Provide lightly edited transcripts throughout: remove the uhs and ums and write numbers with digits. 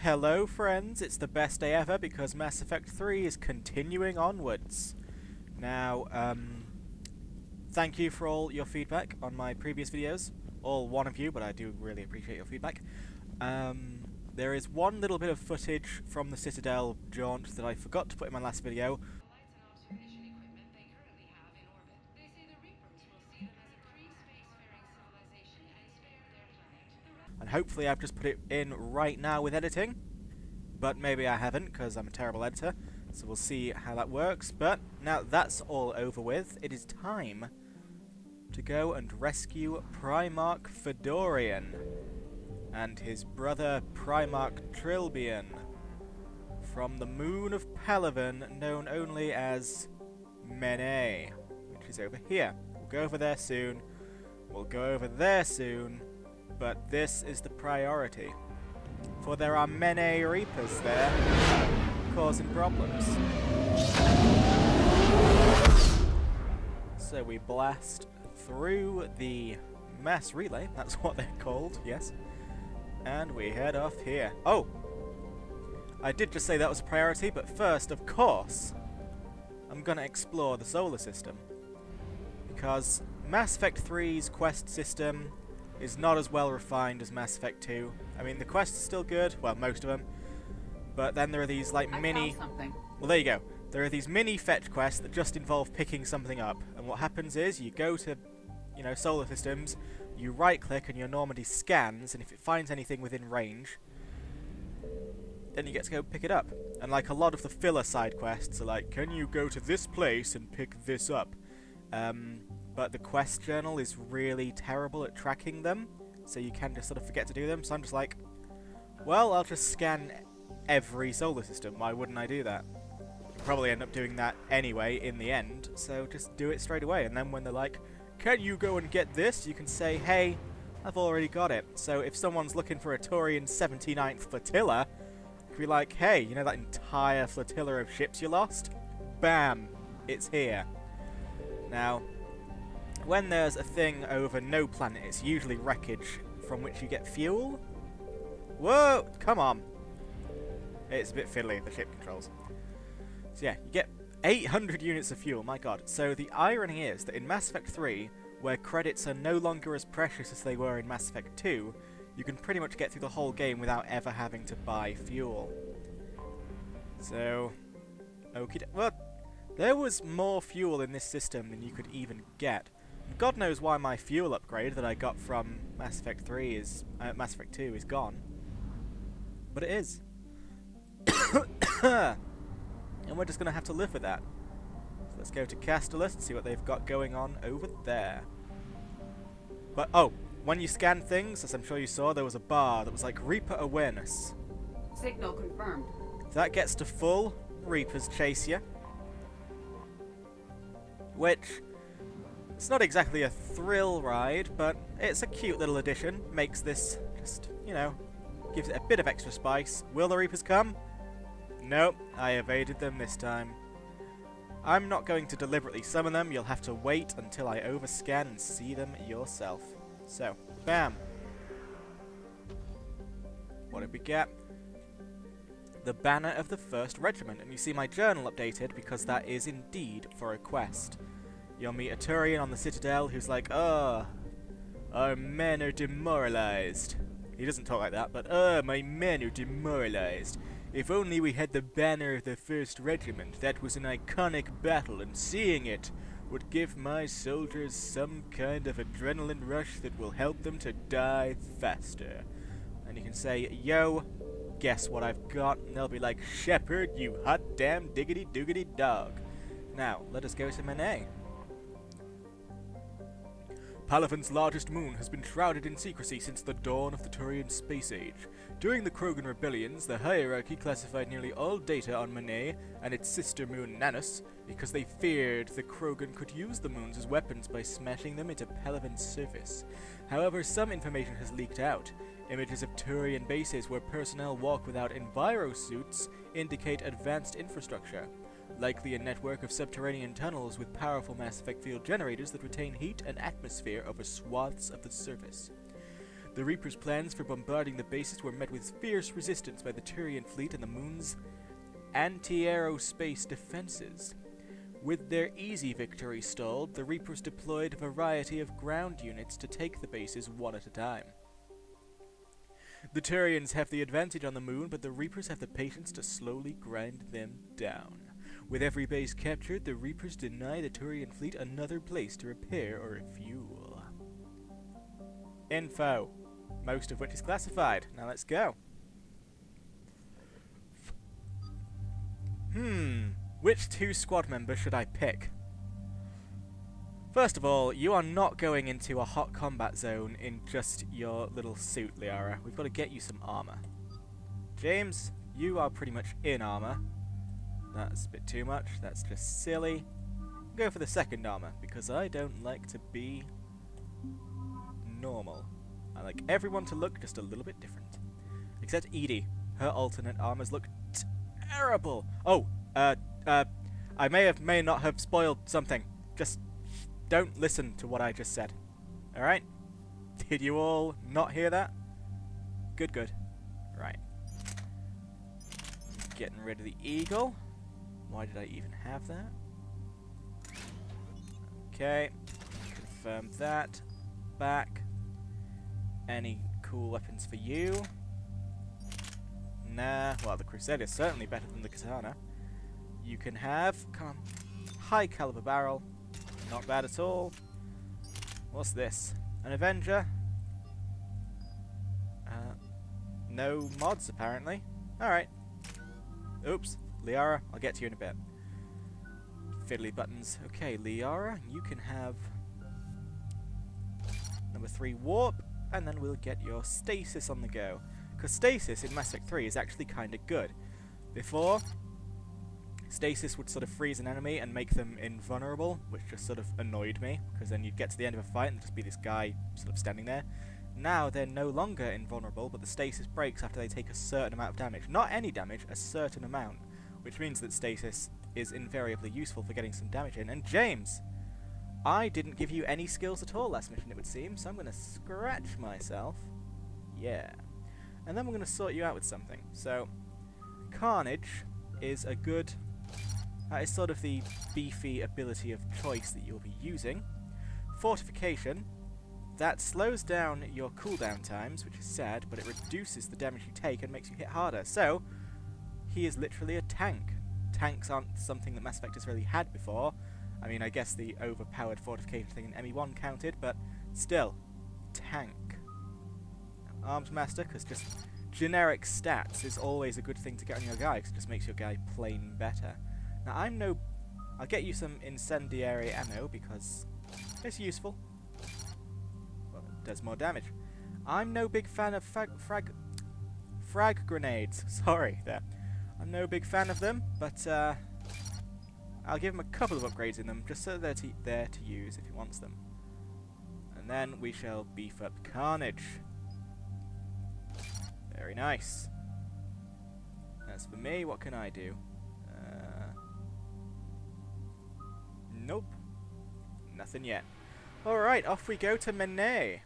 Hello friends, it's the best day ever because Mass Effect 3 is continuing onwards. Now, thank you for all your feedback on my previous videos. All one of you, but I do really appreciate your feedback. There is one little bit of footage from the Citadel jaunt that I forgot to put in my last video. And hopefully I've just put it in right now with editing. But maybe I haven't, because I'm a terrible editor. So we'll see how that works. But now that's all over with, it is time to go and rescue Primarch Fedorian and his brother Primarch Trilbian from the moon of Palavan, known only as Menae, which is over here. We'll go over there soon. We'll go over there soon. But this is the priority. For there are Menae Reapers there, causing problems. So we blast through the mass relay, that's what they're called, yes. And we head off here. Oh! I did just say that was a priority, but first, of course, I'm gonna explore the solar system. Because Mass Effect 3's quest system is not as well refined as Mass Effect 2. I mean, the quests are still good, well, most of them. But then there are these, like, mini... Well, there you go. There are these mini fetch quests that just involve picking something up. And what happens is, you go to, you know, solar systems, you right-click and your Normandy scans, and if it finds anything within range, then you get to go pick it up. And, like, a lot of the filler side quests are like, can you go to this place and pick this up? But the quest journal is really terrible at tracking them, so you can just sort of forget to do them. So I'm just like, well, I'll just scan every solar system. Why wouldn't I do that? I'll probably end up doing that anyway in the end, so just do it straight away. And then when they're like, can you go and get this? You can say, hey, I've already got it. So if someone's looking for a Turian 79th flotilla, you can be like, hey, you know that entire flotilla of ships you lost? Bam! It's here. Now, when there's a thing over no planet, it's usually wreckage from which you get fuel. Whoa! Come on! It's a bit fiddly, the ship controls. So yeah, you get 800 units of fuel, my god. So the irony is that in Mass Effect 3, where credits are no longer as precious as they were in Mass Effect 2, you can pretty much get through the whole game without ever having to buy fuel. So, okie well, there was more fuel in this system than you could even get. God knows why my fuel upgrade that I got from Mass Effect 3 is Mass Effect 2 is gone. But it is. And we're just gonna have to live with that. So let's go to Castellus and see what they've got going on over there. But oh, when you scan things, as I'm sure you saw, there was a bar that was like Reaper Awareness. Signal confirmed. If that gets to full, Reapers chase you. Which, it's not exactly a thrill ride, but it's a cute little addition. Makes this just, you know, gives it a bit of extra spice. Will the Reapers come? Nope, I evaded them this time. I'm not going to deliberately summon them. You'll have to wait until I overscan and see them yourself. So, bam. What did we get? The banner of the 1st Regiment, and you see my journal updated because that is indeed for a quest. You'll meet a Turian on the Citadel who's like, our men are demoralized. He doesn't talk like that, but, my men are demoralized. If only we had the banner of the 1st Regiment. That was an iconic battle, and seeing it would give my soldiers some kind of adrenaline rush that will help them to die faster. And you can say, yo, guess what I've got? And they'll be like, Shepard, you hot damn diggity doogity dog. Now, let us go to Menae. Palavan's largest moon has been shrouded in secrecy since the dawn of the Turian space age. During the Krogan rebellions, the hierarchy classified nearly all data on Menae and its sister moon Nanus because they feared the Krogan could use the moons as weapons by smashing them into Palavan's surface. However, some information has leaked out. Images of Turian bases where personnel walk without envirosuits indicate advanced infrastructure. Likely a network of subterranean tunnels with powerful Mass Effect field generators that retain heat and atmosphere over swaths of the surface. The Reaper's plans for bombarding the bases were met with fierce resistance by the Turian fleet and the Moon's anti-aerospace defenses. With their easy victory stalled, the Reapers deployed a variety of ground units to take the bases one at a time. The Turians have the advantage on the Moon, but the Reapers have the patience to slowly grind them down. With every base captured, the Reapers deny the Turian fleet another place to repair or refuel. Info, most of which is classified. Now let's go. Which 2 squad members should I pick? First of all, you are not going into a hot combat zone in just your little suit, Liara. We've got to get you some armor. James, you are pretty much in armor. That's a bit too much. That's just silly. Go for the second armor, because I don't like to be normal. I like everyone to look just a little bit different. Except Edie. Her alternate armors look terrible. Oh, I may not have spoiled something. Just don't listen to what I just said. Alright? Did you all not hear that? Good, good. Right. Getting rid of the eagle. Why did I even have that? Okay. Confirm that. Back. Any cool weapons for you? Nah. Well, the Crusader is certainly better than the Katana. You can have, come on, high caliber barrel. Not bad at all. What's this? An Avenger? No mods, apparently. Alright. Oops. Liara, I'll get to you in a bit. Fiddly buttons. Okay, Liara, you can have number 3 warp, and then we'll get your stasis on the go. Because stasis in Mass Effect 3 is actually kind of good. Before, stasis would sort of freeze an enemy and make them invulnerable, which just sort of annoyed me, because then you'd get to the end of a fight and just be this guy sort of standing there. Now they're no longer invulnerable, but the stasis breaks after they take a certain amount of damage. Not any damage, a certain amount, which means that stasis is invariably useful for getting some damage in. And James, I didn't give you any skills at all last mission, it would seem, so I'm going to scratch myself. Yeah. And then we're going to sort you out with something. So, Carnage is a good... That is sort of the beefy ability of choice that you'll be using. Fortification. That slows down your cooldown times, which is sad, but it reduces the damage you take and makes you hit harder. So, he is literally a tank. Tanks aren't something that Mass Effect has really had before. I mean, I guess the overpowered fortification thing in ME1 counted, but still, tank. Arms Master, because just generic stats is always a good thing to get on your guy, because it just makes your guy plain better. Now, I'll get you some incendiary ammo, because it's useful. Well, it does more damage. I'm no big fan of frag grenades. Sorry, there. I'm no big fan of them, but I'll give him a couple of upgrades in them, just so they're there to use if he wants them. And then we shall beef up Carnage. Very nice. As for me, what can I do? Nope. Nothing yet. Alright, off we go to Menae.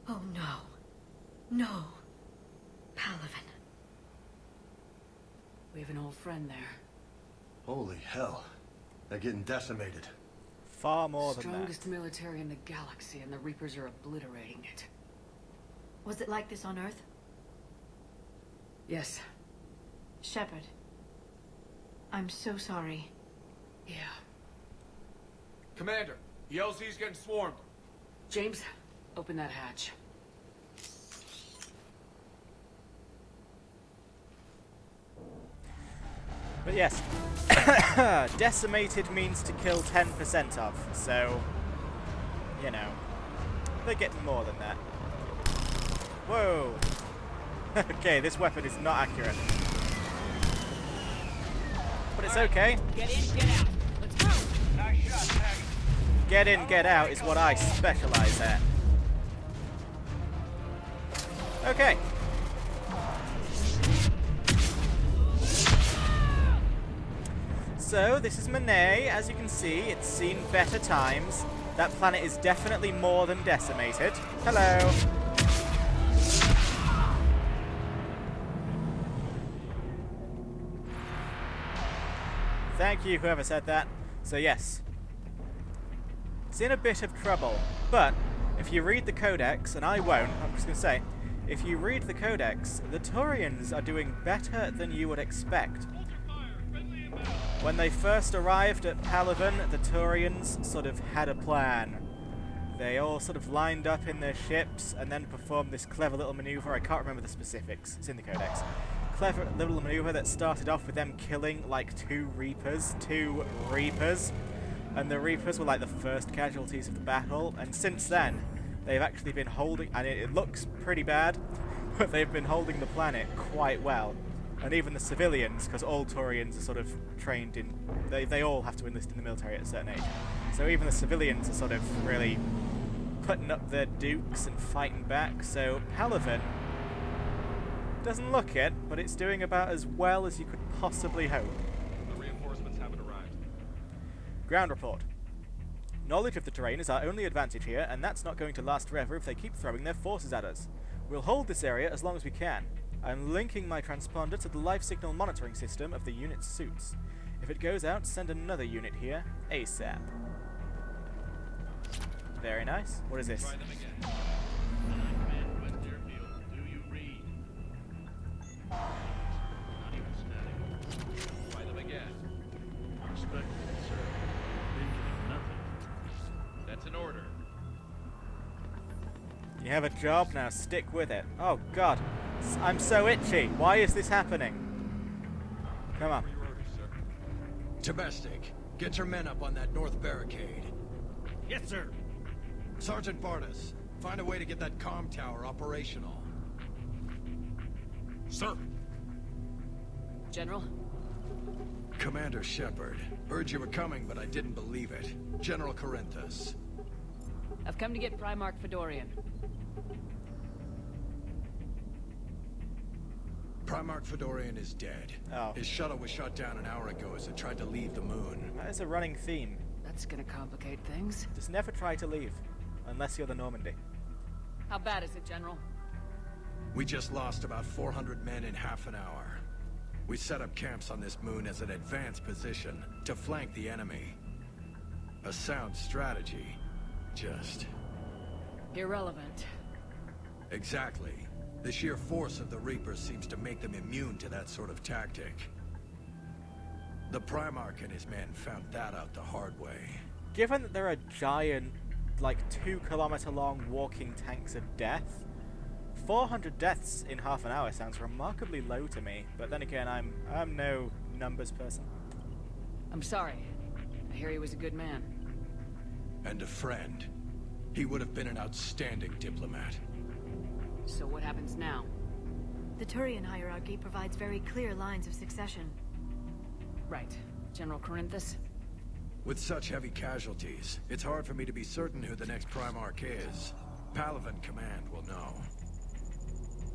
Oh no. No. Palavan. We have an old friend there. Holy hell. They're getting decimated. Far more than that. Strongest military in the galaxy, and the Reapers are obliterating it. Was it like this on Earth? Yes. Shepard. I'm so sorry. Yeah. Commander, the LZ's getting swarmed. James, open that hatch. But yes, decimated means to kill 10% of, so, you know, they're getting more than that. Whoa! Okay, this weapon is not accurate. But it's okay. Get in, get out. Let's move. Nice shot, Tag. Get in, get out is what I specialize at. Okay. So, this is Menae. As you can see, it's seen better times. That planet is definitely more than decimated. Hello. Thank you, whoever said that. So yes, it's in a bit of trouble. But if you read the Codex, and I won't, I'm just going to say, if you read the Codex, the Turians are doing better than you would expect. When they first arrived at Palavan, the Turians sort of had a plan. They all sort of lined up in their ships and then performed this clever little maneuver. I can't remember the specifics. It's in the Codex. Clever little maneuver that started off with them killing like two Reapers. And the Reapers were like the first casualties of the battle. And since then, they've actually been holding, and it looks pretty bad, but they've been holding the planet quite well. And even the civilians, because all Turians are sort of trained in, they all have to enlist in the military at a certain age. So even the civilians are sort of really putting up their dukes and fighting back. So Palavan doesn't look it, but it's doing about as well as you could possibly hope. The reinforcements haven't arrived. Ground report. Knowledge of the terrain is our only advantage here, and that's not going to last forever if they keep throwing their forces at us. We'll hold this area as long as we can. I'm linking my transponder to the life signal monitoring system of the unit's suits. If it goes out, send another unit here, ASAP. Very nice. What is this? Try them again. Command West Airfield. Do you read? Not even static. Try them again. Respected, sir. Been getting nothing. That's an order. You have a job, now stick with it. Oh god, I'm so itchy. Why is this happening? Come on. For your orders, sir. Domestic, get your men up on that north barricade. Yes, sir. Sergeant Barnes, find a way to get that comm tower operational. Sir. General? Commander Shepard, heard you were coming, but I didn't believe it. General Corinthus. I've come to get Primarch Fedorian. Primarch Fedorian is dead. Oh. His shuttle was shot down an hour ago as it tried to leave the moon. That is a running theme. That's gonna complicate things. Just never try to leave. Unless you're the Normandy. How bad is it, General? We just lost about 400 men in half an hour. We set up camps on this moon as an advanced position to flank the enemy. A sound strategy. Just... Irrelevant. Exactly. The sheer force of the Reapers seems to make them immune to that sort of tactic. The Primarch and his men found that out the hard way. Given that there are giant, like 2-kilometer long walking tanks of death, 400 deaths in half an hour sounds remarkably low to me. But then again, I'm no numbers person. I'm sorry. I hear he was a good man. And a friend. He would have been an outstanding diplomat. So what happens now? The Turian hierarchy provides very clear lines of succession. Right. General Corinthus? With such heavy casualties, it's hard for me to be certain who the next Primarch is. Palavan Command will know.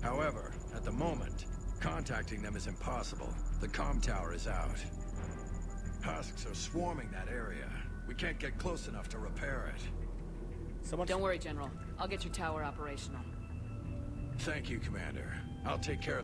However, at the moment, contacting them is impossible. The comm tower is out. Husks are swarming that area. We can't get close enough to repair it. Someone. Don't worry, General. I'll get your tower operational. Thank you, Commander. I'll take care of